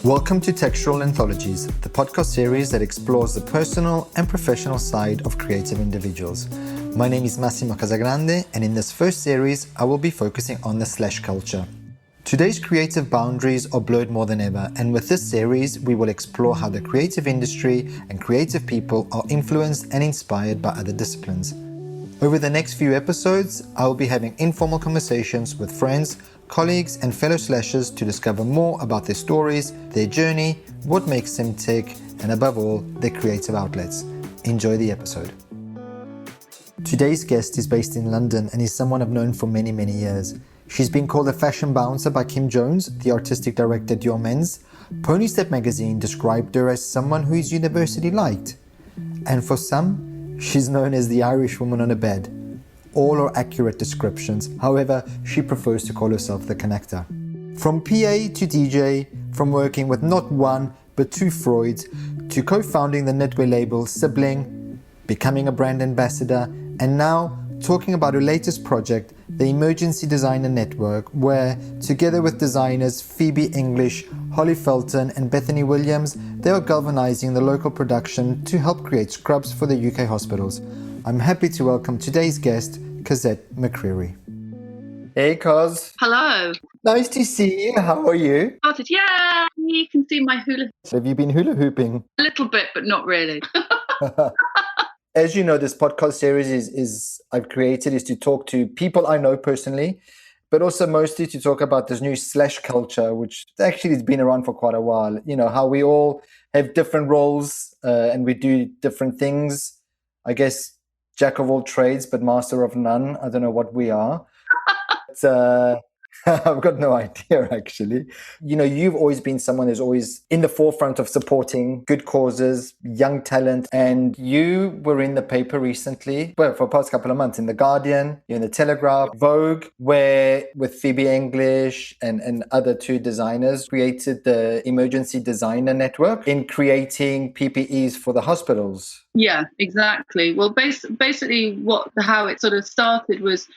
Welcome to Textural Anthologies, the podcast series that explores the personal and professional side of creative individuals. My name is Massimo Casagrande, and in this first series, I will be focusing on the slash culture. Today's creative boundaries are blurred more than ever, and with this series, we will explore how the creative industry and creative people are influenced and inspired by other disciplines. Over the next few episodes, I will be having informal conversations with friends, colleagues and fellow slashers to discover more about their stories, their journey, what makes them tick, and above all, their creative outlets. Enjoy the episode. Today's guest is based in London and is someone I've known for many, many years. She's been called a fashion bouncer by Kim Jones, the artistic director at Dior Men's. Pony Step magazine described her as someone who is university liked. And for some, she's known as the Irish woman on a bed. All are accurate descriptions, however, she prefers to call herself the connector. From PA to DJ, from working with not one, but two Freuds, to co-founding the knitwear label SIBLING, becoming a brand ambassador, and now talking about her latest project, the Emergency Designer Network, where, together with designers Phoebe English, Holly Felton and Bethany Williams, they are galvanizing the local production to help create scrubs for the UK hospitals. I'm happy to welcome today's guest, Cozette McCreery. Hey, Coz. Hello. Nice to see you. How are you? Yeah, you can see my hula. Have you been hula hooping? A little bit, but not really. As you know, this podcast series is I've created is to talk to people I know personally, but also mostly to talk about this new slash culture, which actually has been around for quite a while. You know, how we all have different roles and we do different things. I guess jack of all trades, but master of none. I don't know what we are. But, I've got no idea, actually. You know, you've always been someone who's always in the forefront of supporting good causes, young talent. And you were in the paper recently, well, for the past couple of months, in The Guardian, you're in The Telegraph, Vogue, where with Phoebe English and other two designers created the Emergency Designer Network in creating PPEs for the hospitals. Yeah, exactly. Well, basically how it sort of started was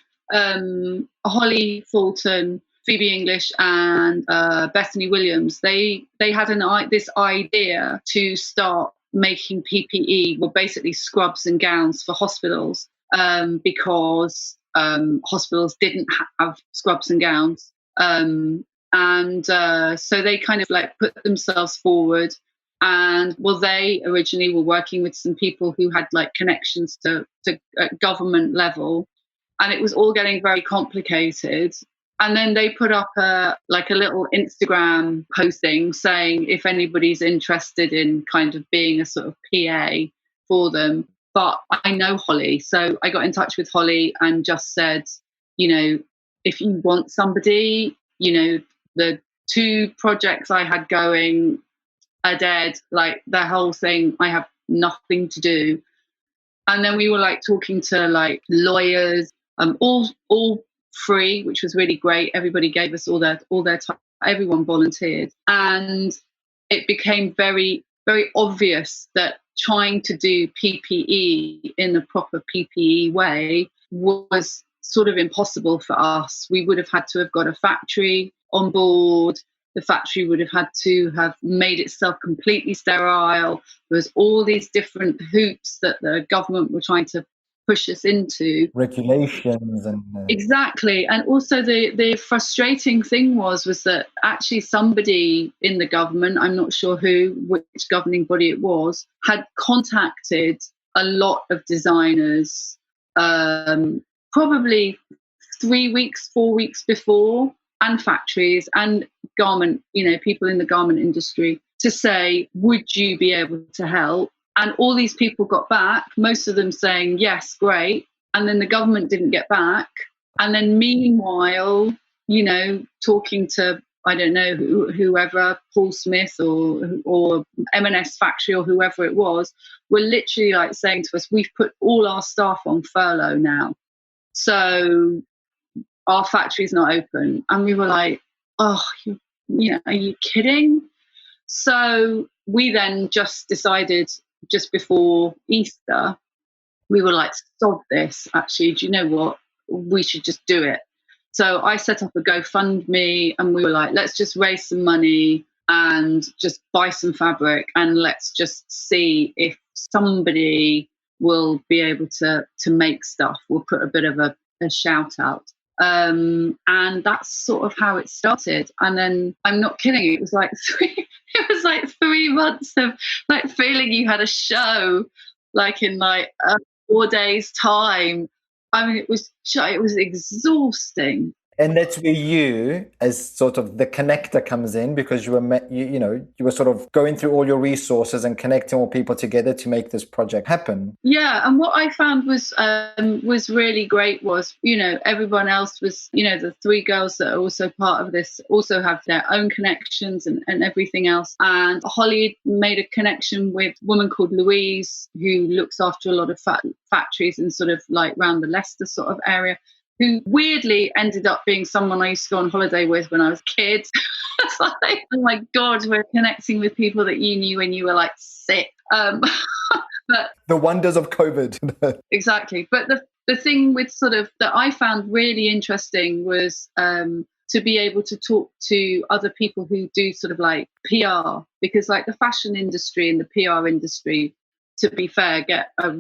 Holly Fulton, Phoebe English, and Bethany Williams. They had this idea to start making PPE, well, basically scrubs and gowns for hospitals, because hospitals didn't have scrubs and gowns, and so they kind of like put themselves forward. And well, they originally were working with some people who had like connections to government level. And it was all getting very complicated. And then they put up a little Instagram posting saying if anybody's interested in kind of being a sort of PA for them. But I know Holly. So I got in touch with Holly and just said, you know, if you want somebody, you know, the two projects I had going are dead. Like the whole thing, I have nothing to do. And then we were like talking to like lawyers, all free, which was really great. Everybody gave us all their time. Everyone volunteered, and it became very, very obvious that trying to do PPE in the proper PPE way was sort of impossible for us. We would have had to have got a factory on board. The factory would have had to have made itself completely sterile. There was all these different hoops that the government were trying to push us into. Regulations and... Exactly. And also the frustrating thing was that actually somebody in the government, I'm not sure which governing body it was, had contacted a lot of designers probably 4 weeks before, and factories and garment, you know, people in the garment industry, to say, would you be able to help? And all these people got back, most of them saying, yes, great. And then the government didn't get back. And then meanwhile, you know, talking to, I don't know, whoever, Paul Smith or M&S factory or whoever it was, were literally like saying to us, we've put all our staff on furlough now. So our factory's not open. And we were like, oh, you know, are you kidding? So we then just decided, just before Easter, we were like, sod this, actually, do you know what? We should just do it. So I set up a GoFundMe and we were like, let's just raise some money and just buy some fabric, and let's just see if somebody will be able to make stuff. We'll put a bit of a shout out. And that's sort of how it started. And then, I'm not kidding, it was like 3 months of like feeling you had a show like in like 4 days time. I mean, it was exhausting. And that's where you, as sort of the connector, comes in, because you were sort of going through all your resources and connecting all people together to make this project happen. Yeah, and what I found was really great was, everyone else was, the 3 girls that are also part of this also have their own connections and everything else. And Holly made a connection with a woman called Louise, who looks after a lot of factories and sort of like around the Leicester sort of area, who weirdly ended up being someone I used to go on holiday with when I was a kid. It's like, oh my God, we're connecting with people that you knew when you were like 6. But the wonders of COVID. Exactly. But the thing with sort of that I found really interesting was to be able to talk to other people who do sort of like PR, because like the fashion industry and the PR industry, to be fair, get, I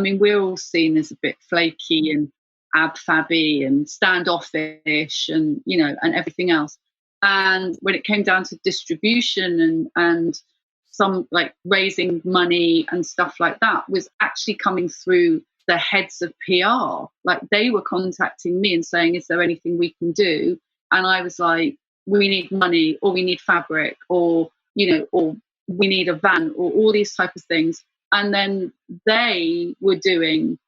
mean, we're all seen as a bit flaky and ab-fabby and standoffish and, and everything else. And when it came down to distribution and some like raising money and stuff like that, was actually coming through the heads of PR. Like they were contacting me and saying, is there anything we can do? And I was like, we need money, or we need fabric, or, or we need a van, or all these type of things. And then they were doing,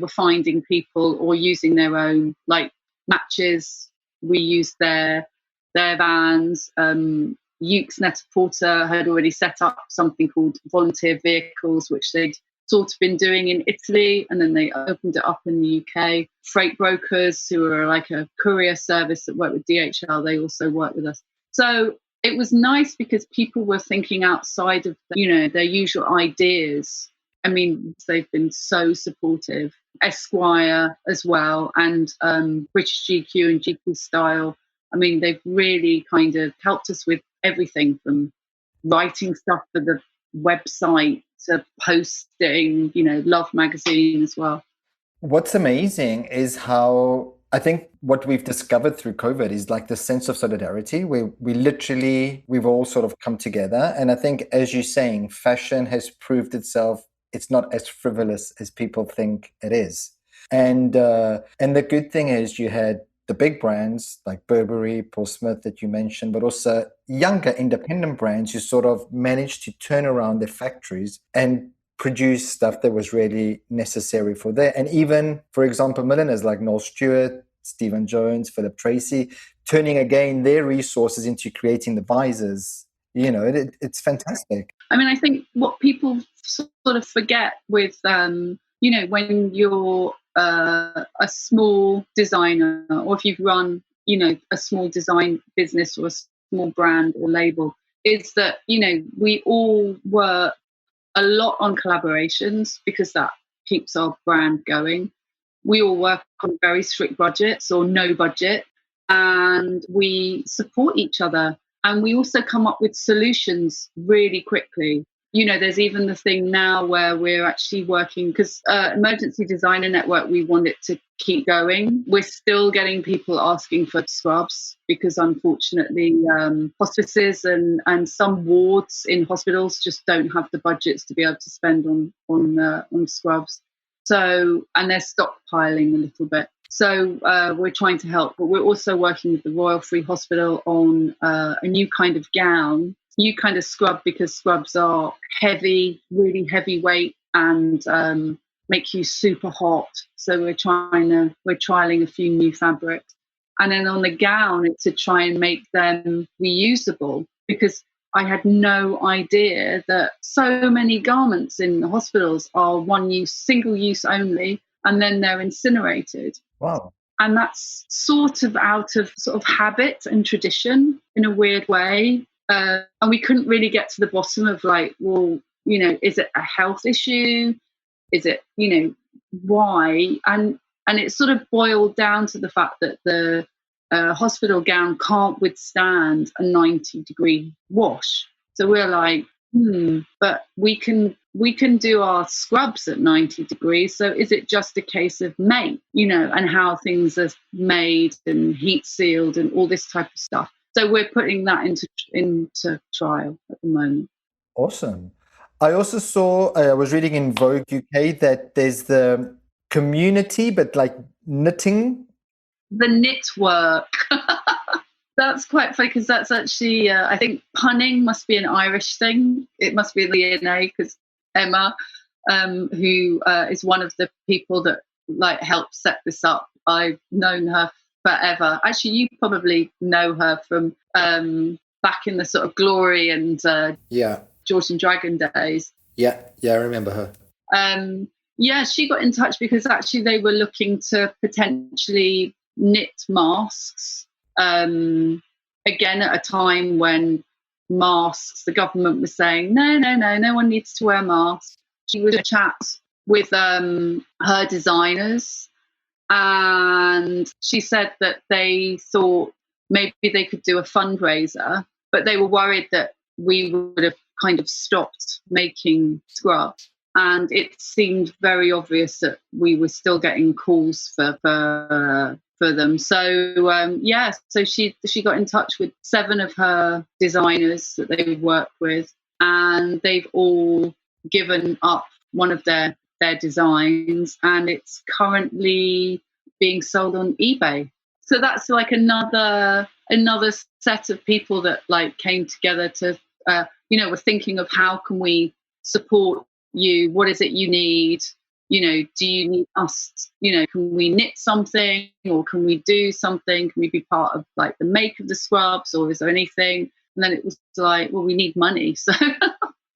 were finding people or using their own like matches. We used their vans. Ukes Net-a-Porter had already set up something called volunteer vehicles, which they'd sort of been doing in Italy, and then they opened it up in the UK. Freight brokers, who are like a courier service that work with DHL, they also work with us. So it was nice because people were thinking outside of their usual ideas. I mean, they've been so supportive. Esquire as well, and British GQ and GQ Style. I mean, they've really kind of helped us with everything from writing stuff for the website to posting, Love magazine as well. What's amazing is how I think what we've discovered through COVID is like the sense of solidarity, where we've all sort of come together. And I think, as you're saying, fashion has proved itself. It's not as frivolous as people think it is. And the good thing is you had the big brands like Burberry, Paul Smith that you mentioned, but also younger independent brands who sort of managed to turn around their factories and produce stuff that was really necessary for there. And even, for example, milliners like Noel Stewart, Stephen Jones, Philip Tracy, turning again their resources into creating the visors. It's fantastic. I mean, I think what people sort of forget with, when you're a small designer, or if you've run, a small design business or a small brand or label, is that, we all work a lot on collaborations because that keeps our brand going. We all work on very strict budgets or no budget, and we support each other. And we also come up with solutions really quickly. There's even the thing now where we're actually working, because Emergency Designer Network, we want it to keep going. We're still getting people asking for scrubs because, unfortunately, hospices and some wards in hospitals just don't have the budgets to be able to spend on scrubs. So, and they're stockpiling a little bit. So we're trying to help, but we're also working with the Royal Free Hospital on a new kind of gown, new kind of scrub, because scrubs are heavy, really heavyweight, and make you super hot. So we're trialing a few new fabrics. And then on the gown, it's to try and make them reusable, because I had no idea that so many garments in the hospitals are one use, single use only, and then they're incinerated. Wow. And that's sort of out of sort of habit and tradition in a weird way. And we couldn't really get to the bottom of like, well, is it a health issue? Is it, why? And it sort of boiled down to the fact that the a hospital gown can't withstand a 90-degree wash. So we're like, but we can do our scrubs at 90 degrees. So is it just a case of make, and how things are made and heat sealed and all this type of stuff. So we're putting that into trial at the moment. Awesome. I also saw, I was reading in Vogue UK that there's the community, but like knitting. The knit work. That's quite funny because that's actually, I think punning must be an Irish thing. It must be the DNA because Emma, who is one of the people that like helped set this up, I've known her forever. Actually, you probably know her from back in the sort of Glory and George and Dragon days. Yeah, I remember her. She got in touch because actually they were looking to potentially knit masks. Again, at a time when masks, the government was saying, no one needs to wear masks. She would chat with her designers, and she said that they thought maybe they could do a fundraiser, but they were worried that we would have kind of stopped making scrubs. And it seemed very obvious that we were still getting calls for them. So so she got in touch with 7 of her designers that they would work with, and they've all given up one of their designs, and it's currently being sold on eBay. So that's like another set of people that like came together to we're thinking of how can we support you, what is it you need, do you need us, can we knit something, or can we do something, can we be part of like the make of the scrubs, or is there anything? And then it was like, well, we need money, so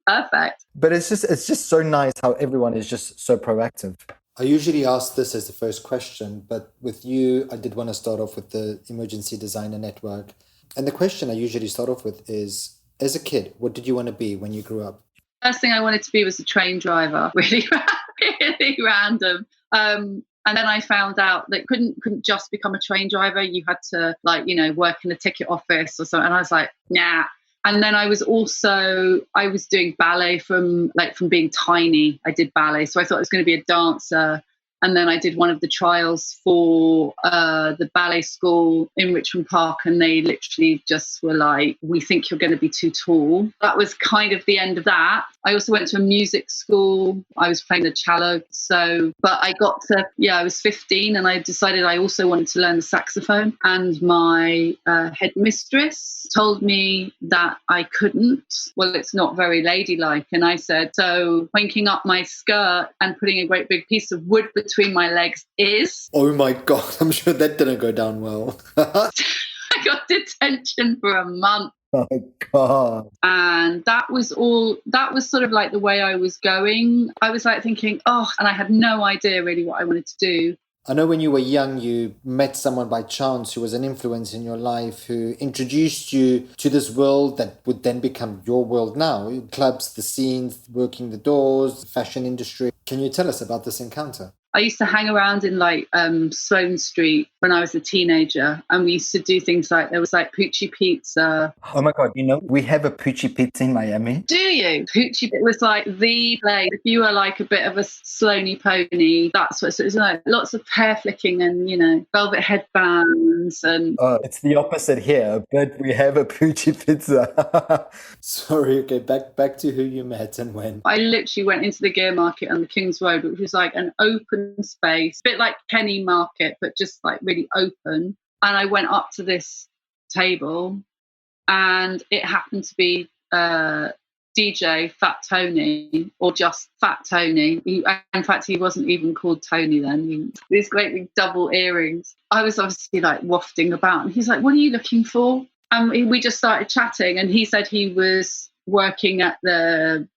perfect. But it's just so nice how everyone is just so proactive. I usually ask this as the first question, but with you, I did want to start off with the Emergency Designer Network. And the question I usually start off with is, as a kid, what did you want to be when you grew up? First thing I wanted to be was a train driver, really random. And then I found out that couldn't just become a train driver. You had to work in a ticket office or something. And I was like, nah. And then I was doing ballet from being tiny. I did ballet. So I thought I was going to be a dancer. And then I did one of the trials for the ballet school in Richmond Park, and they literally just were like, we think you're going to be too tall. That was kind of the end of that. I also went to a music school. I was playing the cello. But I was 15, and I decided I also wanted to learn the saxophone. And my headmistress told me that I couldn't. Well, it's not very ladylike. And I said, so winking up my skirt and putting a great big piece of wood between my legs is... Oh my God, I'm sure that didn't go down well. I got detention for a month. Oh my God. And that was sort of like the way I was going. I was like thinking, and I had no idea really what I wanted to do. I know when you were young, you met someone by chance who was an influence in your life, who introduced you to this world that would then become your world now. Clubs, the scenes, working the doors, fashion industry. Can you tell us about this encounter? I used to hang around in Sloane Street when I was a teenager, and we used to do things like, there was like Poochie Pizza. Oh my God, we have a Poochie Pizza in Miami. Do you? Poochie was like the place. If you were like a bit of a Sloaney pony, that's what it was like. Lots of hair flicking and, velvet headbands. And it's the opposite here, but we have a Poochie Pizza. Sorry, okay, back to who you met and when. I literally went into the gear market on the King's Road, which was like an open space, a bit like Kenny Market, but just like really open. And I went up to this table, and it happened to be DJ Fat Tony, or just Fat Tony. In fact, he wasn't even called Tony then. These great big double earrings. I was obviously like wafting about, and he's like, "What are you looking for?" And we just started chatting, and he said he was working at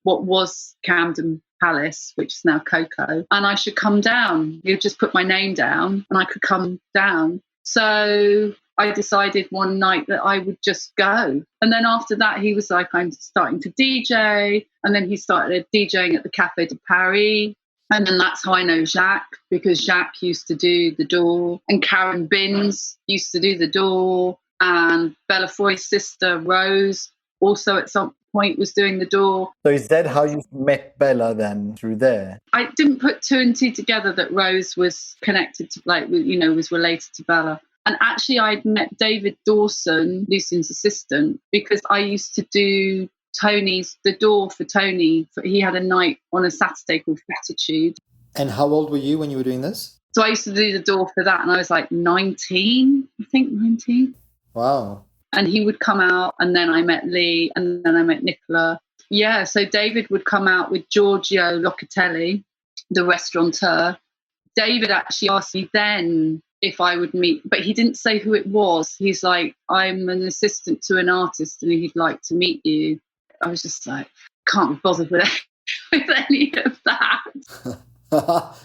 what was Camden Palace, which is now Coco, and I should come down. He'd just put my name down and I could come down. So I decided one night that I would just go. And then after that, he was like, I'm starting to DJ. And then he started DJing at the Café de Paris. And then that's how I know Jacques, because Jacques used to do the door, and Karen Binns used to do the door, and Bella Foy's sister Rose also at some point was doing the door. So is that how you met Bella then, through there? I didn't put two and two together that Rose was connected to, like, you know, was related to Bella. And actually, I'd met David Dawson, Lucian's assistant, because I used to do the door for Tony. He had a night on a Saturday called Gratitude. And how old were you when you were doing this? So I used to do the door for that, and I was like 19, I think 19. Wow. And he would come out, and then I met Lee, and then I met Nicola. Yeah, so David would come out with Giorgio Locatelli, the restaurateur. David actually asked me then if I would meet, but he didn't say who it was. He's like, I'm an assistant to an artist and he'd like to meet you. I was just like, can't be bothered with any of that.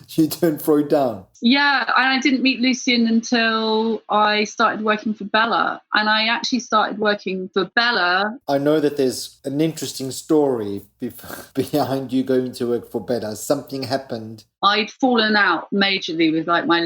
You turned Freud down. Yeah, and I didn't meet Lucian until I started working for Bella. And I actually started working for Bella. I know that there's an interesting story behind you going to work for Bella. Something happened. I'd fallen out majorly with like my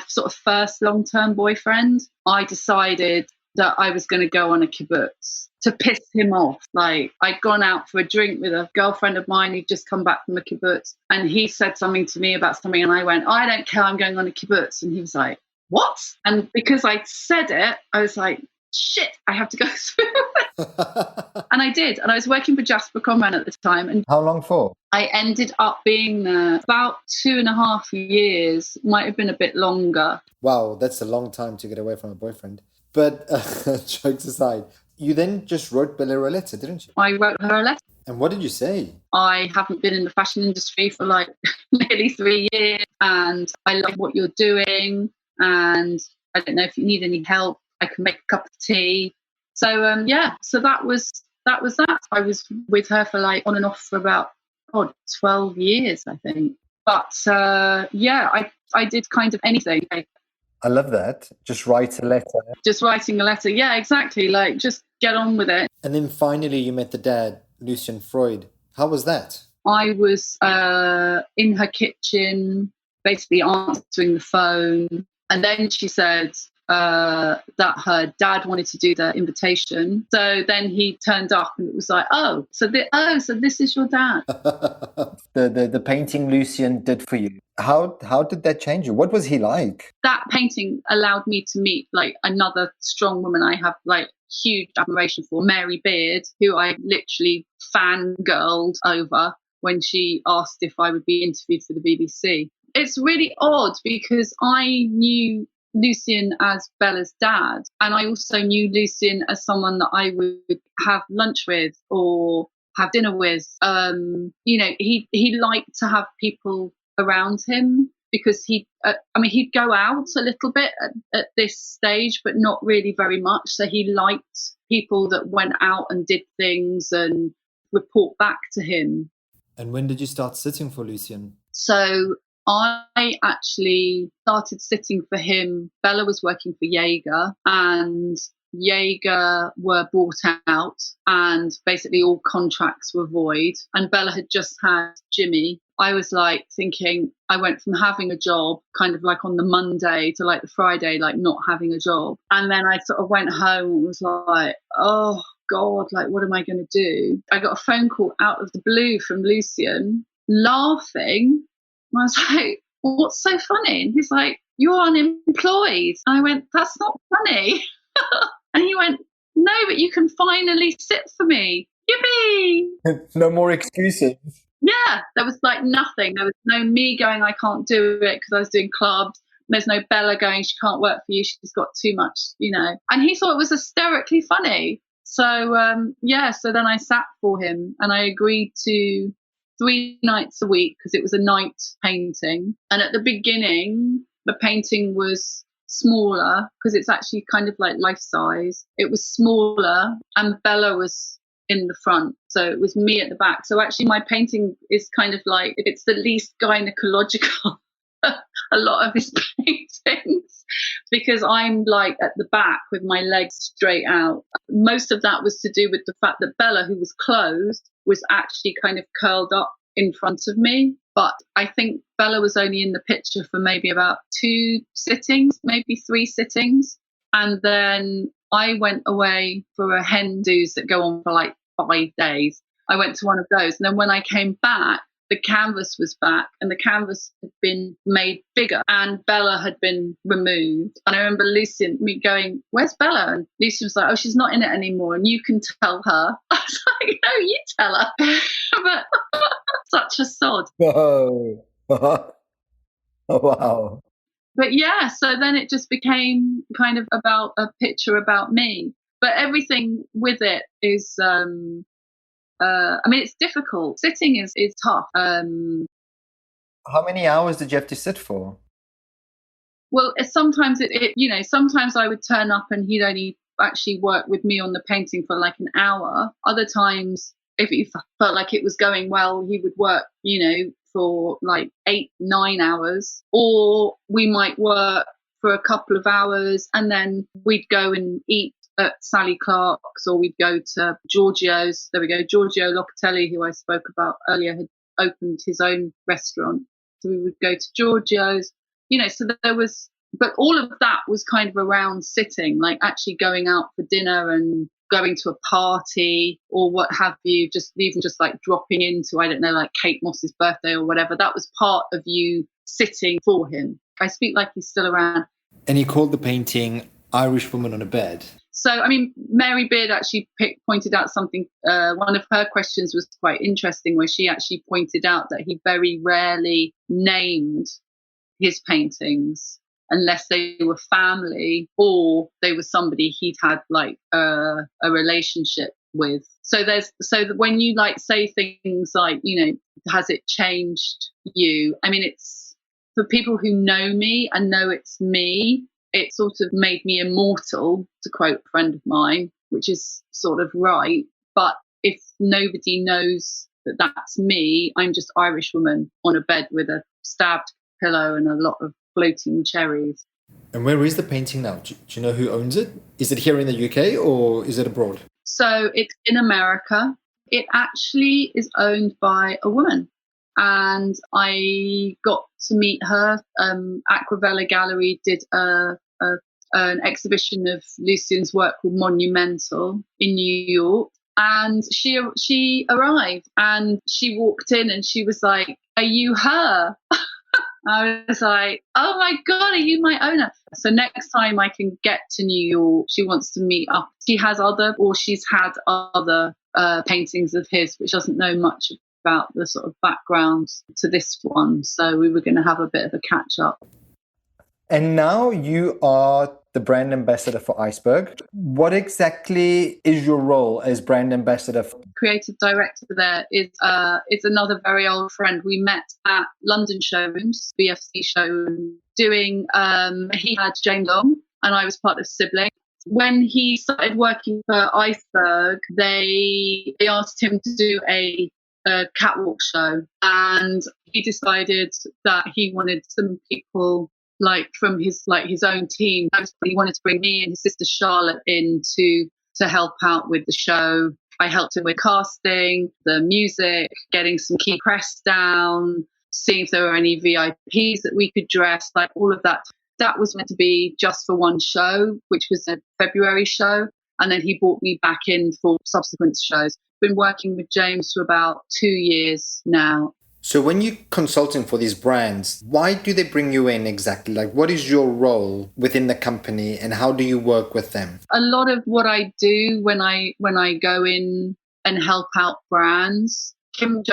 sort of first long-term boyfriend. I decided that I was going to go on a kibbutz to piss him off. Like, I'd gone out for a drink with a girlfriend of mine who'd just come back from a kibbutz, and he said something to me about something, and I went, I don't care, I'm going on a kibbutz. And he was like, what? And because I'd said it, I was like, shit, I have to go through it. And I did. And I was working for Jasper Conran at the time. And how long for? I ended up being there about 2.5 years, might have been a bit longer. Wow, that's a long time to get away from a boyfriend. But jokes aside, you then just wrote Bella a letter, didn't you? I wrote her a letter. And what did you say? I haven't been in the fashion industry for like nearly 3 years, and I love what you're doing, and I don't know if you need any help. I can make a cup of tea. So so that was that. I was with her for like on and off for about 12 years, I think. But I did kind of anything. I love that. Just write a letter. Just writing a letter. Yeah, exactly. Like, just get on with it. And then finally you met the dad, Lucian Freud. How was that? I was in her kitchen, basically answering the phone. And then she said that her dad wanted to do the invitation. So then he turned up and it was like, so this is your dad. the painting Lucian did for you. How did that change you? What was he like? That painting allowed me to meet like another strong woman I have like huge admiration for, Mary Beard, who I literally fangirled over when she asked if I would be interviewed for the BBC. It's really odd because I knew Lucian as Bella's dad, and I also knew Lucian as someone that I would have lunch with or have dinner with. He liked to have people around him because he'd go out a little bit at this stage, but not really very much. So he liked people that went out and did things and report back to him. And when did you start sitting for Lucian? So I actually started sitting for him. Bella was working for Jaeger, and Jaeger were bought out, and basically all contracts were void. And Bella had just had Jimmy. I was like thinking, I went from having a job kind of like on the Monday to like the Friday, like not having a job. And then I sort of went home and was like, oh God, like what am I going to do? I got a phone call out of the blue from Lucian laughing. And I was like, what's so funny? And he's like, you're unemployed. And I went, that's not funny. And he went, no, but you can finally sit for me. Yippee! No more excuses. Yeah, there was like nothing. There was no me going, I can't do it because I was doing clubs. There's no Bella going, she can't work for you. She's got too much, And he thought it was hysterically funny. So, so then I sat for him and I agreed to 3 nights a week because it was a night painting. And at the beginning, the painting was smaller because it's actually kind of like life size. It was smaller and Bella was in the front. So it was me at the back. So actually my painting is kind of like, it's the least gynecological a lot of his paintings because I'm like at the back with my legs straight out. Most of that was to do with the fact that Bella, who was closed, was actually kind of curled up in front of me. But I think Bella was only in the picture for maybe about 2 sittings, maybe 3 sittings. And then I went away for a hen do's that go on for like 5 days. I went to one of those. And then when I came back, the canvas was back and the canvas had been made bigger and Bella had been removed. And I remember Lucy and me going, "Where's Bella?" And Lucy was like, "Oh, she's not in it anymore. And you can tell her." I was like, "No, you tell her." But such a sod. Whoa. Oh, wow. But yeah, so then it just became kind of about a picture about me. But everything with it is, I mean, it's difficult. Sitting is tough. How many hours did you have to sit for? Well, sometimes sometimes I would turn up and he'd only actually work with me on the painting for like an hour. Other times, if he felt like it was going well, he would work, for like 8-9 hours, or we might work for a couple of hours and then we'd go and eat at Sally Clark's, or we'd go to Giorgio's. There we go. Giorgio Locatelli, who I spoke about earlier, had opened his own restaurant. So we would go to Giorgio's, so there was, but all of that was kind of around sitting, like actually going out for dinner and going to a party or what have you, just like dropping into, I don't know, like Kate Moss's birthday or whatever. That was part of you sitting for him. I speak like he's still around. And he called the painting Irish Woman on a Bed. So, I mean, Mary Beard actually pointed out something. One of her questions was quite interesting, where she actually pointed out that he very rarely named his paintings unless they were family or they were somebody he'd had like a relationship with. So when you like say things like, has it changed you? I mean, it's for people who know me and know it's me. It sort of made me immortal, to quote a friend of mine, which is sort of right. But if nobody knows that that's me, I'm just Irish woman on a bed with a stabbed pillow and a lot of floating cherries. And where is the painting now? Do you know who owns it? Is it here in the UK or is it abroad? So it's in America. It actually is owned by a woman. And I got to meet her. Aquavella Gallery did an exhibition of Lucian's work called Monumental in New York. And she arrived and she walked in and she was like, "Are you her?" I was like, "Oh my God, are you my owner?" So next time I can get to New York, she wants to meet up. She's had other paintings of his, which doesn't know much about the sort of background to this one. So we were going to have a bit of a catch up. And now you are the brand ambassador for Iceberg. What exactly is your role as brand ambassador? Creative director there is another very old friend. We met at London showrooms, BFC showroom, doing, he had James on and I was part of SIBLING. When he started working for Iceberg, they asked him to do a catwalk show, and he decided that he wanted some people like from his own team. He wanted to bring me and his sister Charlotte in to help out with the show. I helped him with casting, the music, getting some key press down, seeing if there were any VIPs that we could dress, like all of that. That was meant to be just for one show, which was a February show. And then he brought me back in for subsequent shows. Been working with James for about 2 years now. So when you're consulting for these brands, why do they bring you in exactly? Like, what is your role within the company and how do you work with them? A lot of what I do when I go in and help out brands, Kim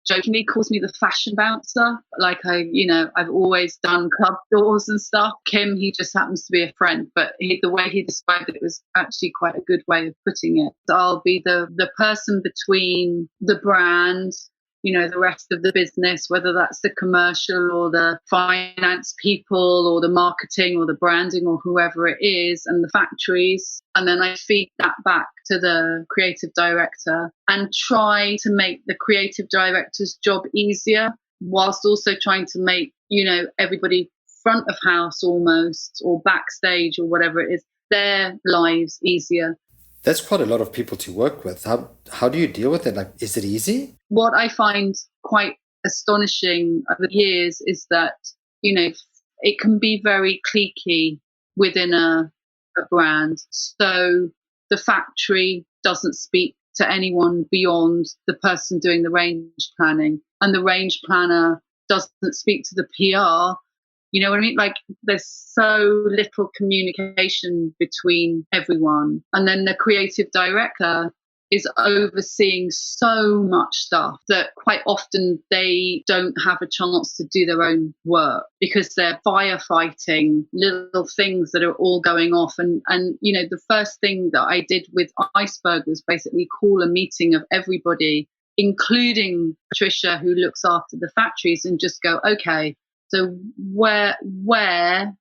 jokingly calls me the fashion bouncer. Like I've always done club doors and stuff. Kim, he just happens to be a friend, but the way he described it was actually quite a good way of putting it. So I'll be the person between the brand, the rest of the business, whether that's the commercial or the finance people or the marketing or the branding or whoever it is, and the factories. And then I feed that back to the creative director and try to make the creative director's job easier, whilst also trying to make, everybody front of house almost, or backstage or whatever it is, their lives easier. That's quite a lot of people to work with. How do you deal with it? Like, is it easy? What I find quite astonishing over the years is that, it can be very cliquey within a brand. So the factory doesn't speak to anyone beyond the person doing the range planning, and the range planner doesn't speak to the PR. You know what I mean? Like, there's so little communication between everyone. And then the creative director is overseeing so much stuff that quite often they don't have a chance to do their own work because they're firefighting little things that are all going off. And the first thing that I did with Iceberg was basically call a meeting of everybody, including Patricia, who looks after the factories, and just go, okay, so where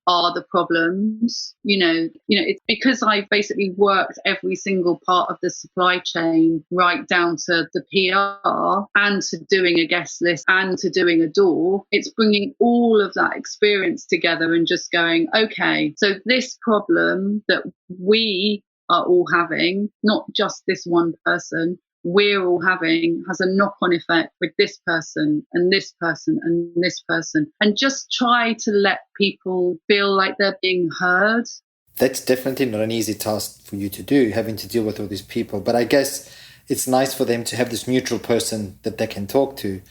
are the problems? It's because I've basically worked every single part of the supply chain, right down to the PR and to doing a guest list and to doing a door. It's bringing all of that experience together and just going, okay, so this problem that we are all having, not just this one person, we're all having, has a knock-on effect with this person and this person and this person, and just try to let people feel like they're being heard. That's definitely not an easy task for you to do, having to deal with all these people, but I guess it's nice for them to have this neutral person that they can talk to.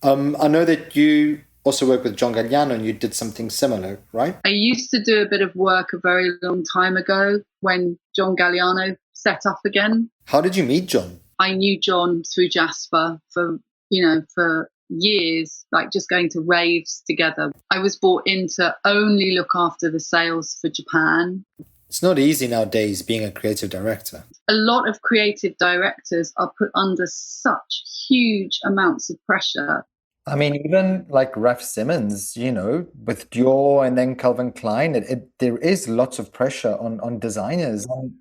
I know that you also work with John Galliano and you did something similar, right? I used to do a bit of work a very long time ago when John Galliano set up again. How did you meet John? I knew John through Jasper for years, like just going to raves together. I was brought in to only look after the sales for Japan. It's not easy nowadays being a creative director. A lot of creative directors are put under such huge amounts of pressure. I mean, even like Raf Simons, with Dior and then Calvin Klein, there is lots of pressure on designers, and,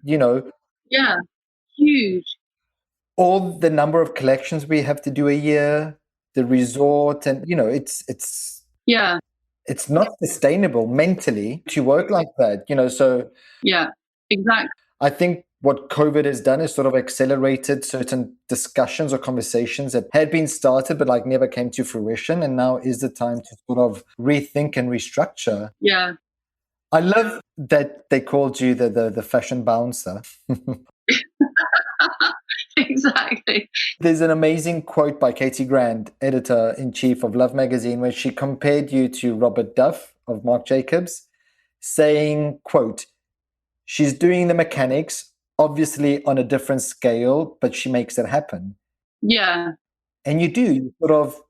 Yeah, huge. All the number of collections we have to do a year, the resort, and it's not sustainable mentally to work like that. So yeah, exactly. I think what COVID has done is sort of accelerated certain discussions or conversations that had been started but never came to fruition, and now is the time to sort of rethink and restructure. Yeah, I love that they called you the fashion bouncer. Exactly. There's an amazing quote by Katie Grant, editor-in-chief of Love magazine, where she compared you to Robert Duff of Marc Jacobs, saying, quote, "She's doing the mechanics, obviously on a different scale, but she makes it happen." Yeah. And you do. You sort of,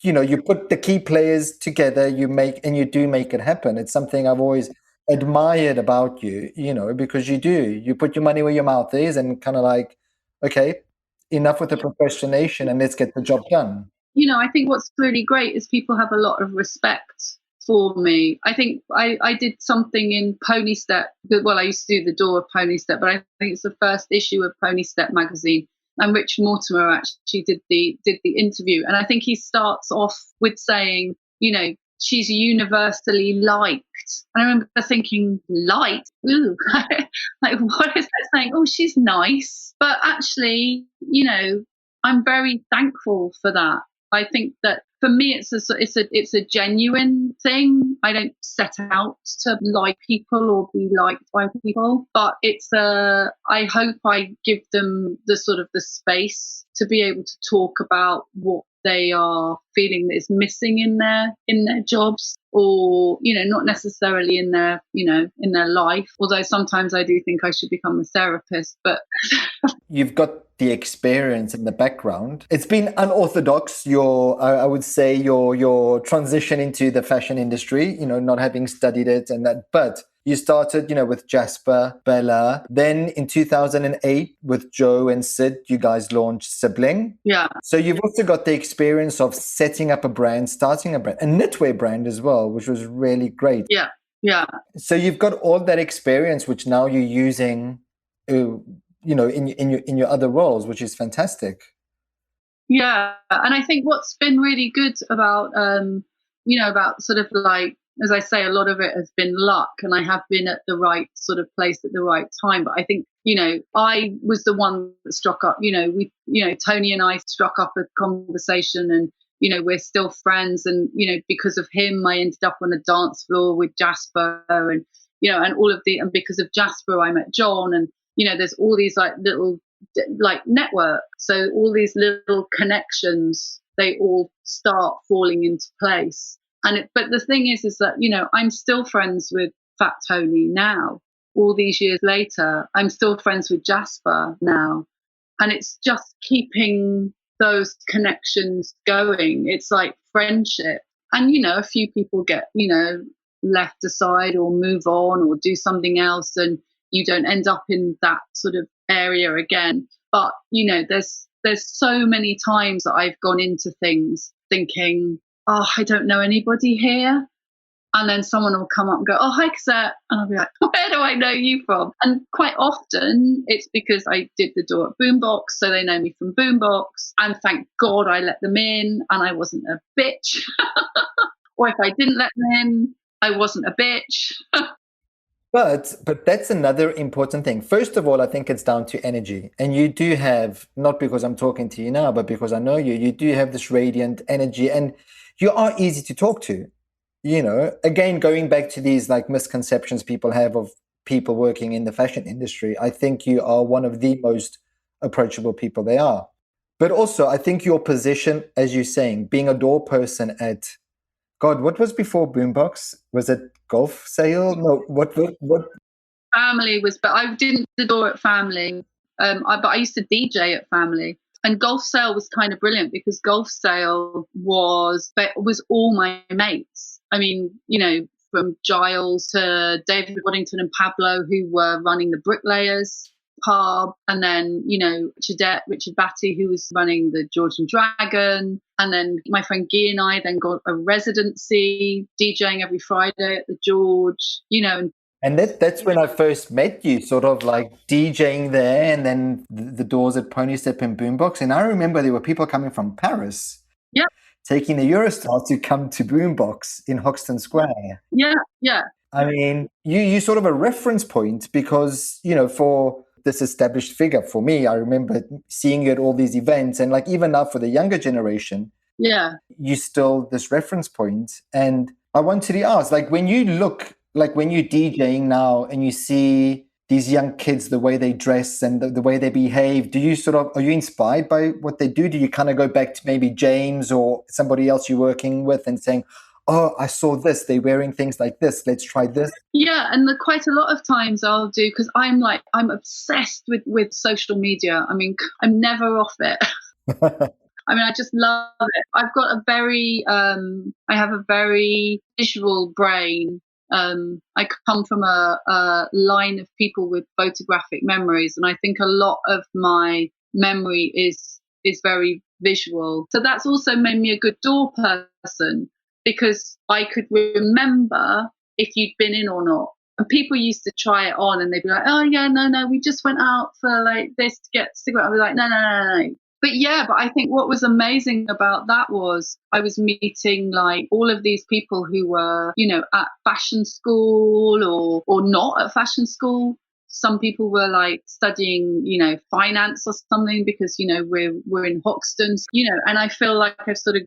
you put the key players together, you do make it happen. It's something I've always admired about you, because you do. You put your money where your mouth is and kind of like, okay, enough with the procrastination and let's get the job done. I think what's really great is people have a lot of respect for me. I think I did something in Pony Step. Well, I used to do the door of Pony Step, but I think it's the first issue of Pony Step magazine. And Rich Mortimer actually did the interview. And I think he starts off with saying, she's universally liked. And I remember thinking, liked? Ooh, like what is that saying? Oh, she's nice. But actually, I'm very thankful for that. I think that for me, it's a genuine thing. I don't set out to like people or be liked by people, but I hope I give them the sort of the space to be able to talk about what they are feeling that is missing in their jobs, or not necessarily in their in their life, although sometimes I do think I should become a therapist. But you've got the experience in the background. It's been unorthodox, I would say your transition into the fashion industry, not having studied it and that, but you started, with Jasper, Bella. Then in 2008 with Joe and Sid, you guys launched Sibling. Yeah. So you've also got the experience of setting up a brand, starting a brand, a knitwear brand as well, which was really great. Yeah. Yeah. So you've got all that experience, which now you're using, in your other roles, which is fantastic. Yeah. And I think what's been really good about, about sort of like, as I say, a lot of it has been luck, and I have been at the right sort of place at the right time. But I think, I was the one that struck up, Tony and I struck up a conversation, and we're still friends. And, because of him, I ended up on a dance floor with Jasper, and, and all of and because of Jasper, I met John. And, there's all these like little like network. So all these little connections, they all start falling into place. But the thing is that, I'm still friends with Fat Tony now. All these years later, I'm still friends with Jasper now. And it's just keeping those connections going. It's like friendship. And, a few people get, left aside or move on or do something else, and you don't end up in that sort of area again. But, there's so many times that I've gone into things thinking, oh, I don't know anybody here. And then someone will come up and go, oh, hi, Cozette. And I'll be like, where do I know you from? And quite often it's because I did the door at Boombox, so they know me from Boombox. And thank God I let them in and I wasn't a bitch. Or if I didn't let them in, I wasn't a bitch. But that's another important thing. First of all, I think it's down to energy. And you do have, not because I'm talking to you now, but because I know you do have this radiant energy, and you are easy to talk to. Again, going back to these like misconceptions people have of people working in the fashion industry, I think you are one of the most approachable people they are. But also, I think your position, as you're saying, being a door person at, God, what was before Boombox? Was it Golf Sale? No, what? Family was, but I didn't do the door at Family. But I used to DJ at Family. And Golf Sale was kind of brilliant because Golf Sale was all my mates. I mean, from Giles to David Waddington and Pablo, who were running the Bricklayers pub, and then, Richard Batty, who was running the George and Dragon. And then my friend Guy and I then got a residency DJing every Friday at the George, And that's when I first met you, sort of like DJing there, and then the doors at Pony Step and Boombox. And I remember there were people coming from Paris, taking the Eurostar to come to Boombox in Hoxton Square. Yeah. I mean, you sort of a reference point because, for this established figure, for me, I remember seeing you at all these events, and like even now for the younger generation, you still this reference point. And I wanted to ask, like when you look, like when you're DJing now and you see these young kids, the way they dress and the way they behave, are you inspired by what they do? Do you kind of go back to maybe James or somebody else you're working with and saying, oh, I saw this, they're wearing things like this, let's try this? Yeah, and quite a lot of times I'll do, because I'm obsessed with social media. I mean, I'm never off it. I mean, I just love it. I've got I have a very visual brain. I come from a line of people with photographic memories, and I think a lot of my memory is very visual. So that's also made me a good door person, because I could remember if you'd been in or not. And people used to try it on and they'd be like, oh yeah, no, we just went out for like this to get a cigarette. I was like, no. But I think what was amazing about that was I was meeting like all of these people who were, at fashion school or not at fashion school. Some people were like studying, finance or something, because, we're in Hoxton, and I feel like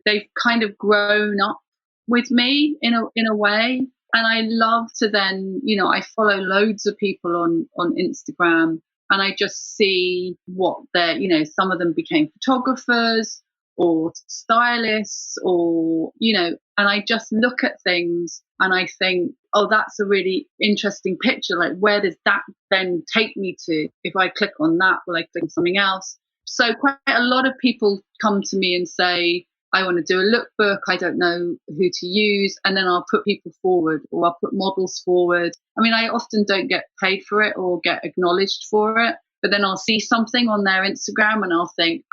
they've kind of grown up with me in a way. And I love to then, I follow loads of people on Instagram, and I just see what they're, some of them became photographers or stylists or, and I just look at things and I think, oh, that's a really interesting picture. Like, where does that then take me to? If I click on that, will I click on something else? So quite a lot of people come to me and say, I want to do a lookbook, I don't know who to use, and then I'll put people forward, or I'll put models forward. I mean, I often don't get paid for it or get acknowledged for it, but then I'll see something on their Instagram and I'll think,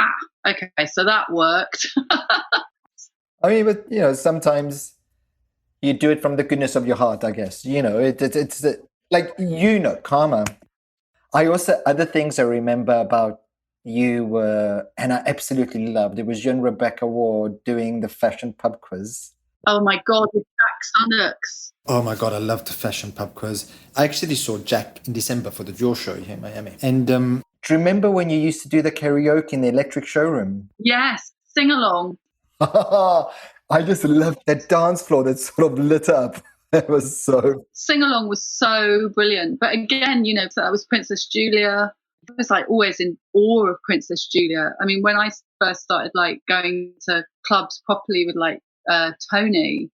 okay, so that worked. I mean, but, sometimes you do it from the goodness of your heart, I guess. It's like, karma. I also, other things I remember about you were, and I absolutely loved, it was you and Rebecca Ward doing the fashion pub quiz. Oh my God, with Jack Sunnux. Oh my God, I loved the fashion pub quiz. I actually saw Jack in December for the Jaw show here in Miami. And do you remember when you used to do the karaoke in the electric showroom? Yes, sing along. I just loved that dance floor that sort of lit up. It was so... Sing along was so brilliant. But again, so that was Princess Julia. I was like always in awe of Princess Julia. I mean, when I first started like going to clubs properly with like Tony,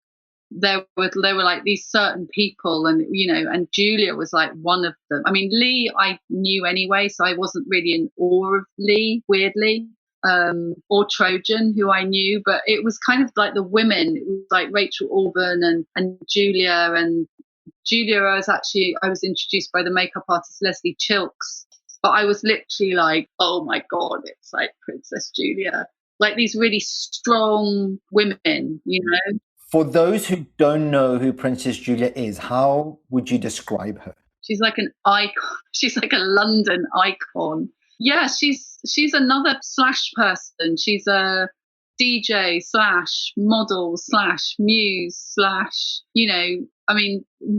there were like these certain people, and and Julia was like one of them. I mean, Lee I knew anyway, so I wasn't really in awe of Lee, weirdly, or Trojan, who I knew, but it was kind of like the women. It was like Rachel Alban and Julia. And Julia, I was introduced by the makeup artist Leslie Chilks, but I was literally like, oh my God, it's like Princess Julia, like these really strong women, For those who don't know who Princess Julia is, how would you describe her? She's like an icon. She's like a London icon. Yeah, she's another slash person. She's a DJ slash model slash muse slash,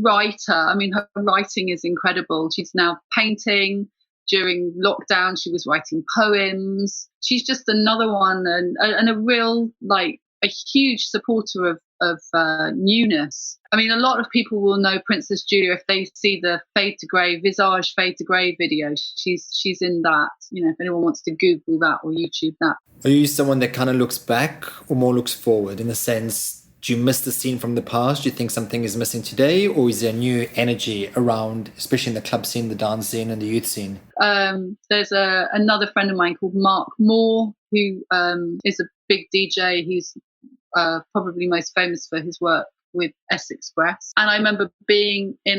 writer. I mean, her writing is incredible. She's now painting. During lockdown, she was writing poems. She's just another one, and a real, like, a huge supporter of newness. I mean, a lot of people will know Princess Julia if they see the Visage Fade to Grey video. She's in that. If anyone wants to Google that or YouTube that. Are you someone that kind of looks back or more looks forward, in the sense, do you miss the scene from the past? Do you think something is missing today, or is there new energy around, especially in the club scene, the dance scene, and the youth scene? There's another friend of mine called Mark Moore, who is a big DJ. He's probably most famous for his work with S Express. And I remember being at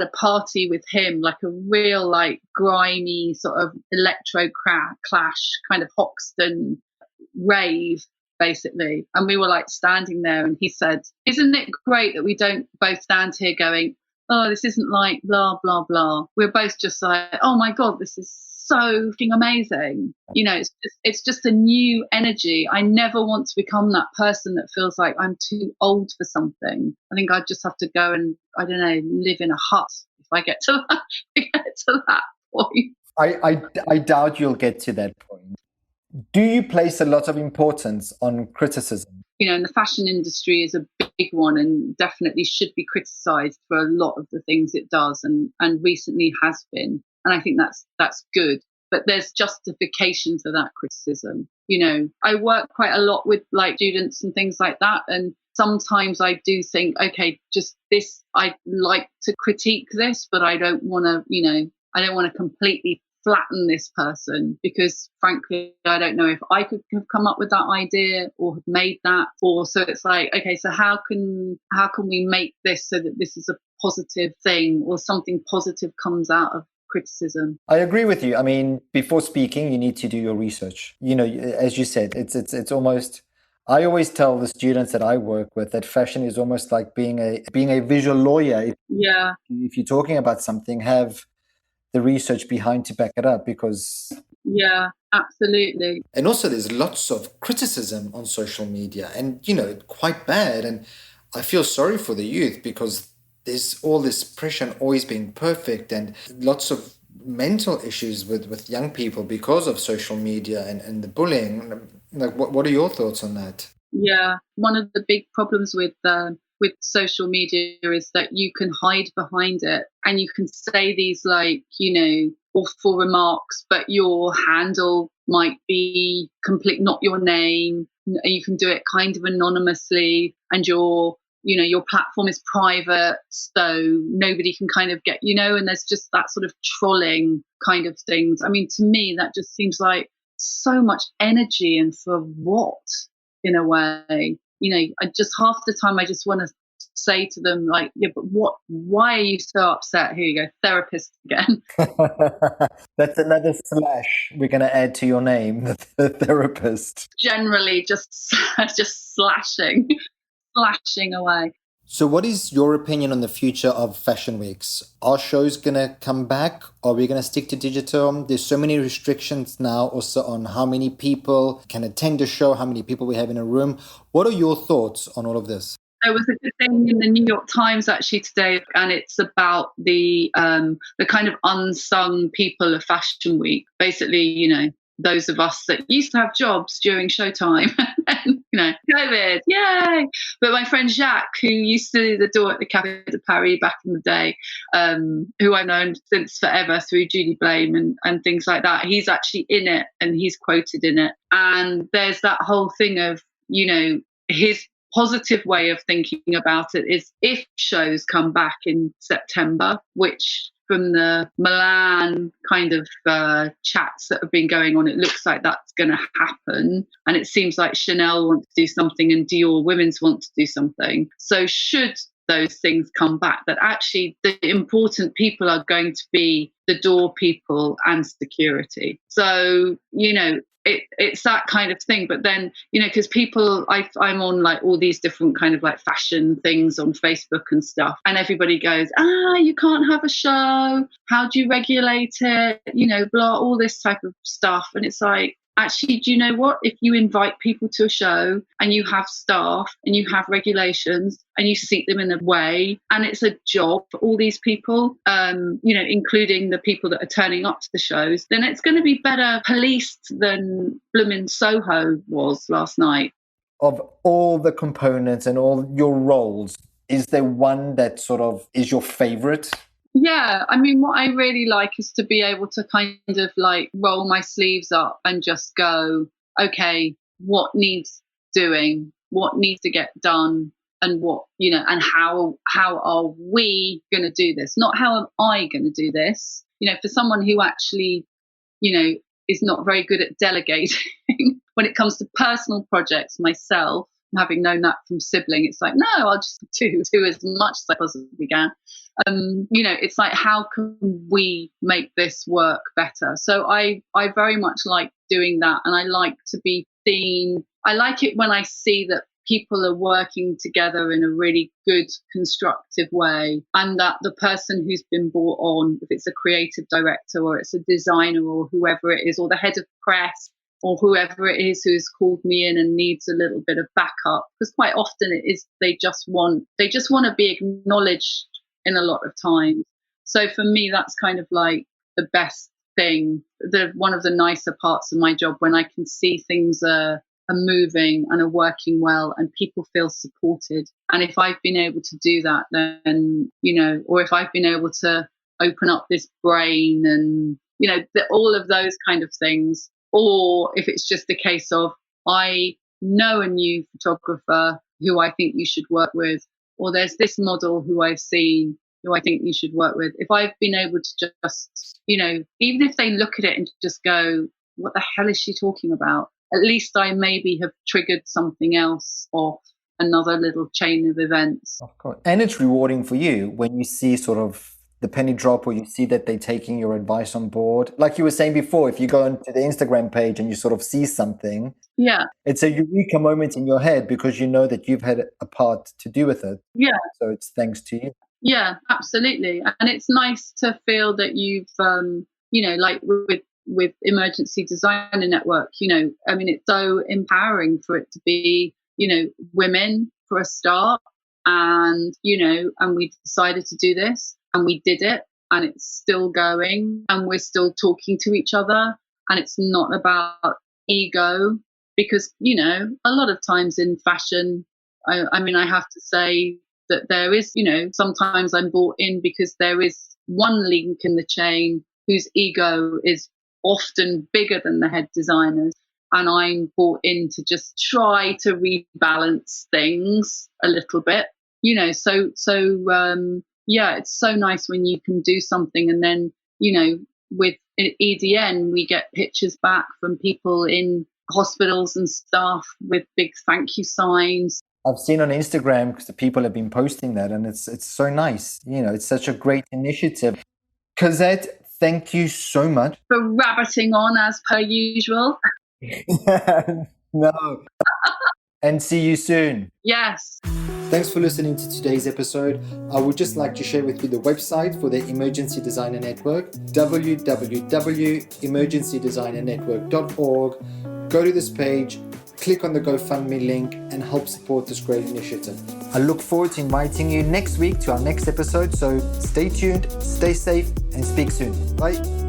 a party with him, like a real, like, grimy sort of electro clash kind of Hoxton rave, basically. And we were like standing there, and he said, isn't it great that we don't both stand here going, oh, this isn't like blah, blah, blah. We're both just like, oh my God, this is so fucking amazing. It's just a new energy. I never want to become that person that feels like I'm too old for something. I think I just have to go and, I don't know, live in a hut if I get to that point. I doubt you'll get to that point. Do you place a lot of importance on criticism? And the fashion industry is a big one, and definitely should be criticised for a lot of the things it does, and recently has been. And I think that's good. But there's justification for that criticism. I work quite a lot with like students and things like that. And sometimes I do think, okay, just this, I'd like to critique this, but I don't want to completely flatten this person, because frankly, I don't know if I could have come up with that idea or have made that. Or so it's like, okay, so how can we make this so that this is a positive thing, or something positive comes out of criticism? I agree with you. I mean, before speaking, you need to do your research. As you said, it's almost, I always tell the students that I work with that fashion is almost like being a visual lawyer. Yeah. If you're talking about something, have the research behind to back it up, because... Yeah, absolutely. And also there's lots of criticism on social media, and, quite bad. And I feel sorry for the youth, because there's all this pressure on always being perfect, and lots of mental issues with young people because of social media and the bullying. Like, what are your thoughts on that? Yeah, one of the big problems with social media is that you can hide behind it, and you can say these, like, awful remarks, but your handle might be not your name. You can do it kind of anonymously, and your platform is private, so nobody can kind of get, and there's just that sort of trolling kind of things. I mean, to me, that just seems like so much energy, and for what, in a way? I just, half the time, I just want to say to them, like, yeah, but why are you so upset? Here you go, therapist again. That's another slash we're going to add to your name, the therapist. Generally, just slashing away. So what is your opinion on the future of fashion weeks? Are shows going to come back? Are we going to stick to digital? There's so many restrictions now also on how many people can attend a show, how many people we have in a room. What are your thoughts on all of this? There was a good thing in the New York Times actually today, and it's about the kind of unsung people of Fashion Week. Basically, those of us that used to have jobs during showtime, and, COVID, yay! But my friend Jacques, who used to do the door at the Café de Paris back in the day, who I've known since forever through Judy Blame and things like that, he's actually in it and he's quoted in it. And there's that whole thing of, his positive way of thinking about it is if shows come back in September, which from the Milan kind of chats that have been going on, it looks like that's going to happen. And it seems like Chanel wants to do something and Dior Women's want to do something. So should those things come back, that actually the important people are going to be the door people and security. So, it's that kind of thing. But then, because people, I'm on like all these different kind of like fashion things on Facebook and stuff, and everybody goes, you can't have a show. How do you regulate it? Blah, all this type of stuff. And it's like, actually, do you know what? If you invite people to a show and you have staff and you have regulations and you seat them in a way, and it's a job for all these people, including the people that are turning up to the shows, then it's going to be better policed than blooming Soho was last night. Of all the components and all your roles, is there one that sort of is your favorite? Yeah, I mean, what I really like is to be able to kind of like roll my sleeves up and just go, okay, what needs doing, what needs to get done, and what, and how are we going to do this? Not how am I going to do this? For someone who actually, is not very good at delegating when it comes to personal projects myself, having known that from Sibling, it's like, no, I'll just do as much as I possibly can. It's like, how can we make this work better? So I very much like doing that, and I like to be seen. I like it when I see that people are working together in a really good, constructive way, and that the person who's been brought on, if it's a creative director or it's a designer or whoever it is, or the head of press, or whoever it is who's called me in and needs a little bit of backup, because quite often it is they just want to be acknowledged in a lot of times. So for me, that's kind of like the best thing, one of the nicer parts of my job, when I can see things are moving and are working well and people feel supported. And if I've been able to do that, then, or if I've been able to open up this brain and, all of those kind of things. Or if it's just a case of, I know a new photographer who I think you should work with, or there's this model who I've seen who I think you should work with. If I've been able to just, even if they look at it and just go, what the hell is she talking about? At least I maybe have triggered something else off another little chain of events. Of course. And it's rewarding for you when you see sort of the penny drop, or you see that they're taking your advice on board. Like you were saying before, if you go onto the Instagram page and you sort of see something, it's a eureka moment in your head because you know that you've had a part to do with it. Yeah. So it's thanks to you. Yeah, absolutely. And it's nice to feel that you've, like with Emergency Designer Network, I mean, it's so empowering for it to be, women for a start. And, and we decided to do this. And we did it, and it's still going, and we're still talking to each other, and it's not about ego, because, a lot of times in fashion, I mean, I have to say that there is, sometimes I'm brought in because there is one link in the chain whose ego is often bigger than the head designers, and I'm brought in to just try to rebalance things a little bit, yeah, it's so nice when you can do something, and then, with EDN, we get pictures back from people in hospitals and stuff with big thank you signs. I've seen on Instagram because the people have been posting that, and it's so nice. It's such a great initiative. Cozette, thank you so much for rabbiting on as per usual. No. And see you soon. Yes. Thanks for listening to today's episode. I would just like to share with you the website for the Emergency Designer Network, www.emergencydesignerNetwork.org. Go to this page, click on the GoFundMe link, and help support this great initiative. I look forward to inviting you next week to our next episode, so stay tuned, stay safe, and speak soon. Bye.